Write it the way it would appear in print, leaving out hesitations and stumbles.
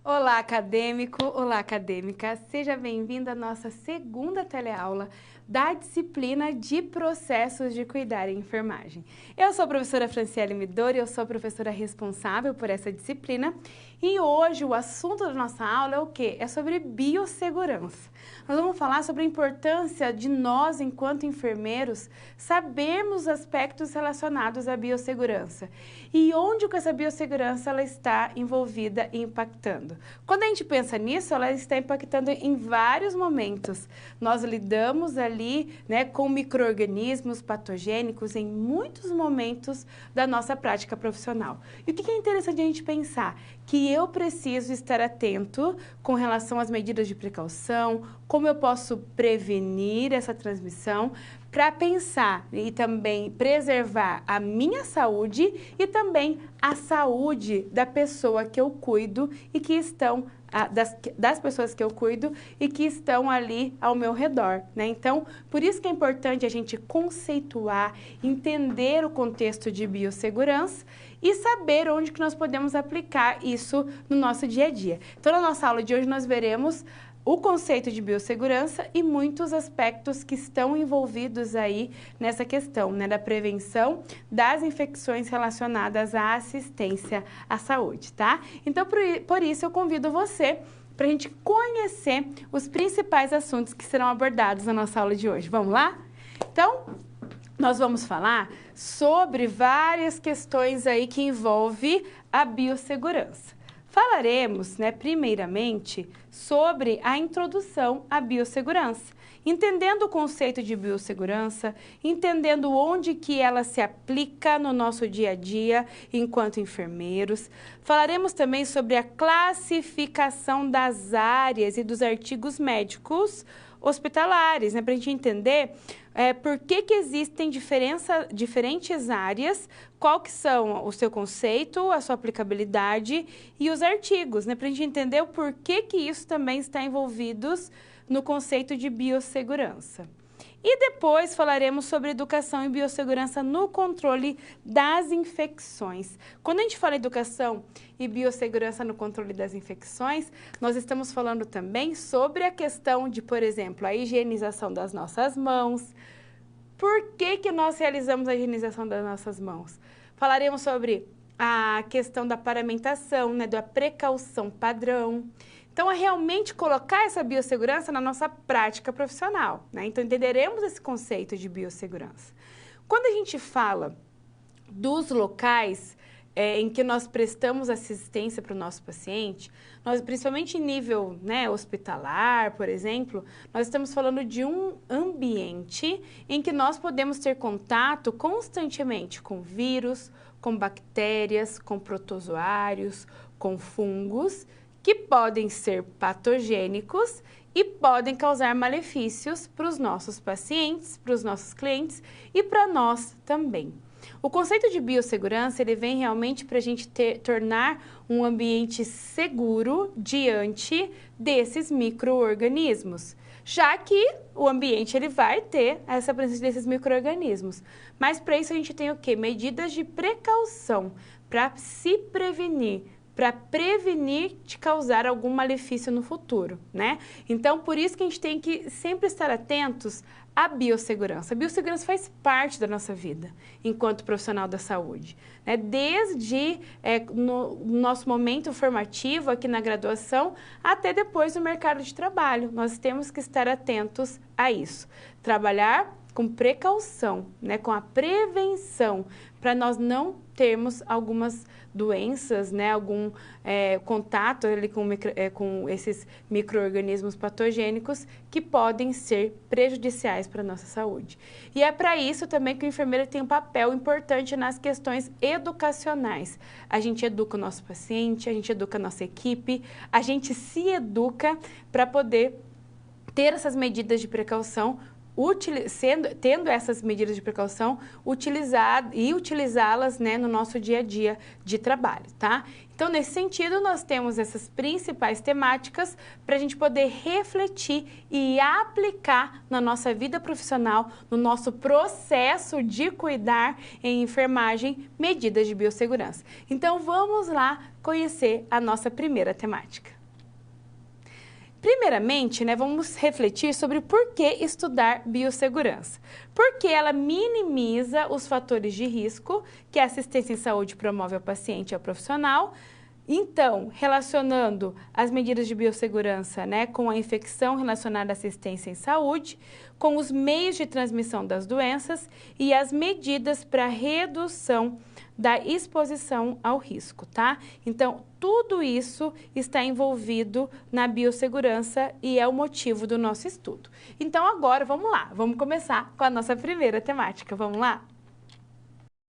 Olá, acadêmico! Olá, acadêmica! Seja bem-vindo à nossa segunda teleaula da disciplina de Processos de Cuidar em Enfermagem. Eu sou a professora Franciele Midori, eu sou a professora responsável por essa disciplina e hoje o assunto da nossa aula é o quê? É sobre biossegurança. Nós vamos falar sobre a importância de nós, enquanto enfermeiros, sabermos aspectos relacionados à biossegurança e onde que essa biossegurança ela está envolvida e impactando. Quando a gente pensa nisso, ela está impactando em vários momentos. Nós lidamos ali, com micro-organismos patogênicos em muitos momentos da nossa prática profissional. E o que é interessante a gente pensar? Que eu preciso estar atento com relação às medidas de precaução, como eu posso prevenir essa transmissão, para pensar e também preservar a minha saúde e também a saúde da pessoa que eu cuido e que estão, das pessoas que eu cuido e que estão ali ao meu redor, né? Então, por isso que é importante a gente conceituar, entender o contexto de biossegurança e saber onde que nós podemos aplicar isso no nosso dia a dia. Então, na nossa aula de hoje, nós veremos o conceito de biossegurança e muitos aspectos que estão envolvidos aí nessa questão, né, da prevenção das infecções relacionadas à assistência à saúde, tá? Então, por isso, eu convido você para a gente conhecer os principais assuntos que serão abordados na nossa aula de hoje. Vamos lá? Então, nós vamos falar sobre várias questões aí que envolvem a biossegurança. Falaremos, primeiramente, sobre a introdução à biossegurança, entendendo o conceito de biossegurança, entendendo onde que ela se aplica no nosso dia a dia enquanto enfermeiros. Falaremos também sobre a classificação das áreas e dos artigos médicos hospitalares, para a gente entender por que existem diferentes áreas, qual que são o seu conceito, a sua aplicabilidade e os artigos, para a gente entender o porquê que isso também está envolvidos no conceito de biossegurança. E depois falaremos sobre educação e biossegurança no controle das infecções. Quando a gente fala educação e biossegurança no controle das infecções, nós estamos falando também sobre a questão de, por exemplo, a higienização das nossas mãos. Por que nós realizamos a higienização das nossas mãos? Falaremos sobre a questão da paramentação, da precaução padrão. Então, é realmente colocar essa biossegurança na nossa prática profissional, Então, entenderemos esse conceito de biossegurança. Quando a gente fala dos locais em que nós prestamos assistência para o nosso paciente, nós, principalmente em nível hospitalar, por exemplo, nós estamos falando de um ambiente em que nós podemos ter contato constantemente com vírus, com bactérias, com protozoários, com fungos, que podem ser patogênicos e podem causar malefícios para os nossos pacientes, para os nossos clientes e para nós também. O conceito de biossegurança, ele vem realmente para a gente tornar um ambiente seguro diante desses micro-organismos, já que o ambiente ele vai ter essa presença desses micro-organismos. Mas para isso a gente tem o quê? Medidas de precaução para se prevenir, para prevenir de causar algum malefício no futuro, Então, por isso que a gente tem que sempre estar atentos à biossegurança. A biossegurança faz parte da nossa vida, enquanto profissional da saúde, Desde no nosso momento formativo aqui na graduação, até depois no mercado de trabalho. Nós temos que estar atentos a isso. Trabalhar com precaução, com a prevenção, para nós não termos algumas doenças, algum contato ali com esses micro-organismos patogênicos que podem ser prejudiciais para a nossa saúde. E é para isso também que o enfermeiro tem um papel importante nas questões educacionais. A gente educa o nosso paciente, a gente educa a nossa equipe, a gente se educa para poder ter essas medidas de precaução tendo essas medidas de precaução, utilizá-las, né, no nosso dia a dia de trabalho, tá? Então, nesse sentido, nós temos essas principais temáticas para a gente poder refletir e aplicar na nossa vida profissional, no nosso processo de cuidar em enfermagem, medidas de biossegurança. Então, vamos lá conhecer a nossa primeira temática. Primeiramente, né, vamos refletir sobre por que estudar biossegurança. Porque ela minimiza os fatores de risco que a assistência em saúde promove ao paciente e ao profissional. Então, relacionando as medidas de biossegurança, né, com a infecção relacionada à assistência em saúde, com os meios de transmissão das doenças e as medidas para redução da exposição ao risco, tá? Então, tudo isso está envolvido na biossegurança e é o motivo do nosso estudo. Então, agora, vamos lá, vamos começar com a nossa primeira temática, vamos lá?